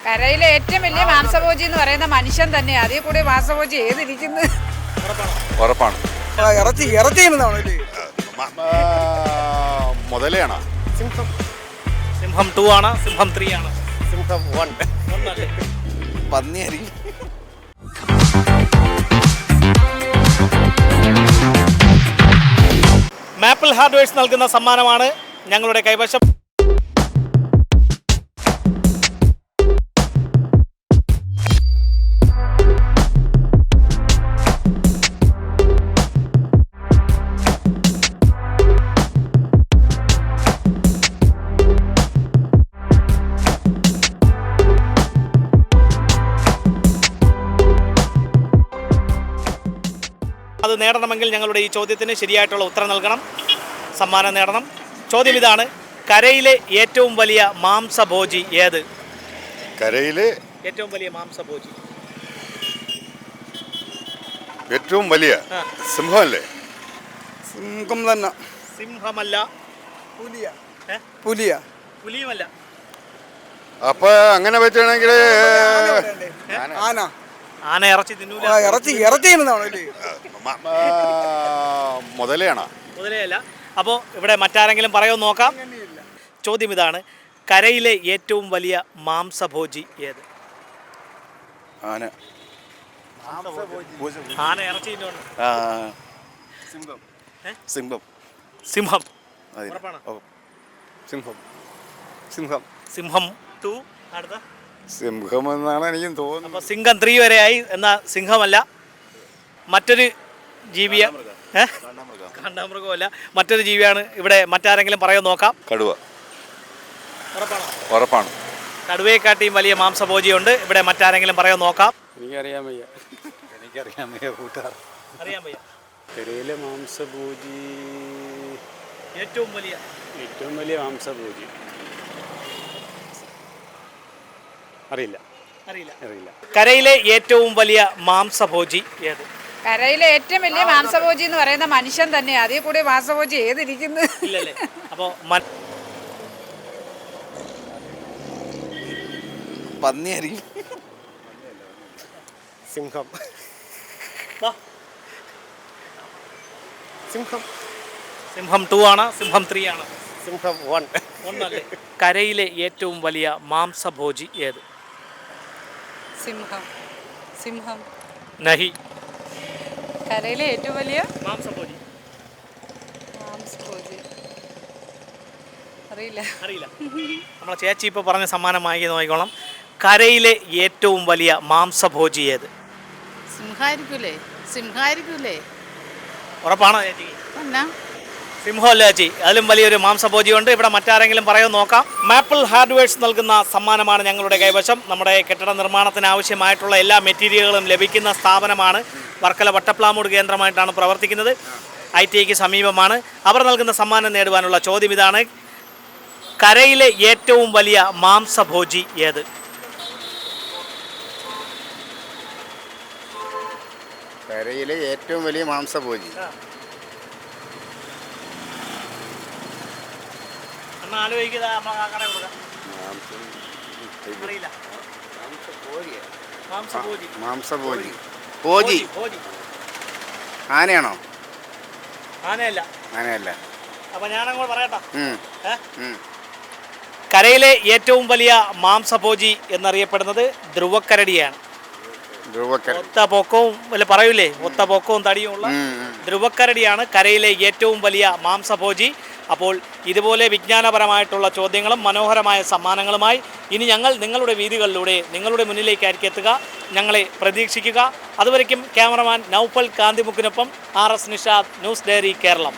കരയിലെ ഏറ്റവും വലിയ മാംസഭോജി എന്ന് പറയുന്ന മനുഷ്യൻ തന്നെയാണ്. അതിൽ കൂടി മാംസഭോജി ഏതിരിക്കുന്നത്? ഉറപ്പാണ്. മുതലെയാണോ? സിംഹം 2 ആണ്, സിംഹം 3 ആണ്, സിംഹം 1 പന്നിയായിരിക്കും. മാപ്പിൾ ഹാർഡ്വെയർസ് നൽകുന്ന സമ്മാനമാണ് ഞങ്ങളുടെ കൈവശം. അത് നേടണമെങ്കിൽ ഞങ്ങളുടെ ഈ ചോദ്യത്തിന് ശരിയായിട്ടുള്ള ഉത്തരം നൽകണം, സമ്മാനം നേടണം. ചോദ്യം ഇതാണ്: കരയിലെ ഏറ്റവും വലിയ മാംസഭോജി ഏത്? കരയിലെ ഏറ്റവും വലിയ മാംസഭോജി ഏറ്റവും വലിയ സിംഹമല്ലേ? സിംഹം തന്നെ. സിംഹമല്ല. പുലിയുമല്ല. അപ്പൊ അങ്ങനെ വെച്ചാണെങ്കിൽ ആന ഇറച്ചി തിന്നൂല. മുതലെയാണോ? മുതലെയല്ല. അപ്പോൾ ഇവിടെ മറ്റാരെങ്കിലും പറയുമെന്ന് നോക്കാം. ചോദ്യം ഇതാണ്: കരയിലെ ഏറ്റവും വലിയ മാംസഭോജി ഏത്? ആന. ആന ഇറച്ചി തിന്നുണ്ട്. സിംഹം. സിംഹം. സിംഹം. സിംഹം 2. അടുത്ത സിംഹം എന്നാണ് എനിക്ക് തോന്നുന്നത്. അപ്പോൾ സിംഹം 3 വരെയായി. എന്നാൽ സിംഹമല്ല, മറ്റൊരു ജീവിയ കാണ്ടാമൃഗമല്ല, മറ്റൊരു ജീവിയാണ്. ഇവിടെ മറ്റാരെങ്കിലും പറയുമെന്ന് നോക്കാം. കടുവ. ഉറപ്പാണോ? ഉറപ്പാണ്. കടുവയെക്കാട്ടിയും വലിയ മാംസഭോജിയുണ്ട്. ഇവിടെ മറ്റാരെങ്കിലും പറയുമെന്ന് നോക്കാം. എനിക്കറിയാൻ വയ്യ കൂട്ടുകാർ. അറിയാൻ വയ്യ. കരയിലെ മാംസഭോജി ഏറ്റവും വലിയ മാംസഭോജി അറിയില്ല. കരയിലെ ഏറ്റവും വലിയ മാംസഭോജി ഏത്? കരയിലെ ഏറ്റവും വലിയ മാംസഭോജി എന്ന് പറയുന്ന മനുഷ്യൻ തന്നെയാണ്. അതിൽ കൂടി മാംസഭോജി ഏതിരിക്കുന്നത്? ഇല്ലല്ലേ? അപ്പോൾ പന്നിയായിരിക്കും. സിംഹം. സിംഹം 2 ആണ്, സിംഹം 3 ആണ്, സിംഹം 1 ഒന്നല്ലേ? കരയിലെ ഏറ്റവും വലിയ മാംസഭോജി ഏത്? സിംഹം. നഹി. കരയിലെ ഏറ്റവും വലിയ മാംസഭോജി അറിയില്ല. നമ്മളെ ചേച്ചി ഇപ്പോൾ പറഞ്ഞ സമ്മാനം വാങ്ങി നോക്കിക്കോളാം. കരയിലെ ഏറ്റവും വലിയ മാംസഭോജി ഏത്? സിംഹായിരിക്കൂലേ? ഉറപ്പാണോ ചേച്ചി? സിംഹമല്ല ചേച്ചി, അതിലും വലിയൊരു മാംസഭോജിയുണ്ട്. ഇവിടെ മറ്റാരെങ്കിലും പറയുമെന്ന് നോക്കാം. മാപ്പിൾ ഹാർഡ്വെയർസ് നൽകുന്ന സമ്മാനമാണ് ഞങ്ങളുടെ കൈവശം. നമ്മുടെ കെട്ടിട നിർമ്മാണത്തിന് ആവശ്യമായിട്ടുള്ള എല്ലാ മെറ്റീരിയലുകളും ലഭിക്കുന്ന സ്ഥാപനമാണ്. വർക്കല വട്ടപ്ലാമൂട് കേന്ദ്രമായിട്ടാണ് പ്രവർത്തിക്കുന്നത്. ITIക്ക് സമീപമാണ്. അവർ നൽകുന്ന സമ്മാനം നേടുവാനുള്ള ചോദ്യം ഇതാണ്: കരയിലെ ഏറ്റവും വലിയ മാംസഭോജി ഏത്? കരയിലെ ഏറ്റവും വലിയ മാംസഭോജി മാംസഭോജി ആനയാണോ? ആനയല്ല. അപ്പൊ ഞാനങ്ങോട്ട് പറയട്ടെ. കരയിലെ ഏറ്റവും വലിയ മാംസഭോജി എന്നറിയപ്പെടുന്നത് ധ്രുവക്കരടിയാണ്. ഒത്ത പൊക്കവും വല്ല പറയൂലേ, ഒത്ത പൊക്കവും തടിയുമുള്ള ധ്രുവക്കരടിയാണ് കരയിലെ ഏറ്റവും വലിയ മാംസഭോജി. അപ്പോൾ ഇതുപോലെ വിജ്ഞാനപരമായിട്ടുള്ള ചോദ്യങ്ങളും മനോഹരമായ സമ്മാനങ്ങളുമായി ഇനി ഞങ്ങൾ നിങ്ങളുടെ വീതികളിലൂടെ നിങ്ങളുടെ മുന്നിലേക്കായിരിക്കും എത്തുക. ഞങ്ങളെ പ്രതീക്ഷിക്കുക. അതുവരയ്ക്കും ക്യാമറമാൻ നൗഫൽ കാന്തിമുക്കിനൊപ്പം RS Nishad, news diary Keralam.